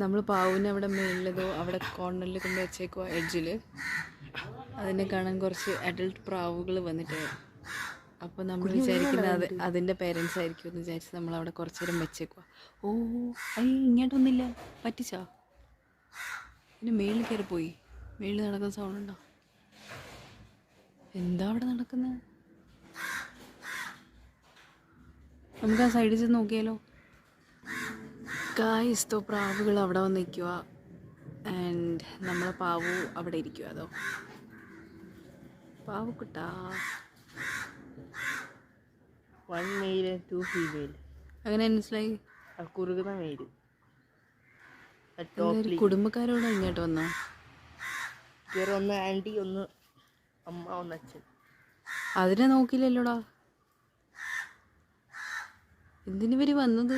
നമ്മൾ പാവുവിനെ അവിടെ മേളിലതോ അവിടെ കോർണറിൽ കൊണ്ട് വെച്ചേക്കുക എഡ്ജിൽ. അതിനെ കാണാൻ കുറച്ച് അഡൽട്ട് പ്രാവുകൾ വന്നിട്ട്, അപ്പോൾ നമ്മൾ വിചാരിക്കുന്നത് അതിൻ്റെ പേരൻസ് ആയിരിക്കും എന്ന് വിചാരിച്ച് നമ്മളവിടെ കുറച്ച് നേരം വെച്ചേക്കുക. ഓ ഇങ്ങോട്ടൊന്നുമില്ല, പറ്റിച്ചാ പിന്നെ മേളിൽ കയറി പോയി. മേളിൽ നടക്കുന്ന സൗണ്ട് ഉണ്ടോ? എന്താ അവിടെ നടക്കുന്നത്? നമുക്ക് ആ സൈഡിൽ ചെന്ന് നോക്കിയാലോ? ഗായ്സ്, പ്രാവുകൾ അവിടെ വന്ന് നിൽക്കുക ആൻഡ് നമ്മളെ പാവു അവിടെ ഇരിക്കുക. അതോ Pau Kutta, 1 male and 2 female. അങ്ങനെ മനസ്സിലായി? കുറുകുന്ന മെയില്. കുടുംബക്കാരോട് ഇങ്ങോട്ട് വന്നോ? ഒന്ന് ആൻറ്റി, ഒന്ന് അമ്മ, ഒന്ന് അച്ഛൻ. അതിനെ നോക്കില്ലല്ലോടാ. എന്തിനു വന്നത്?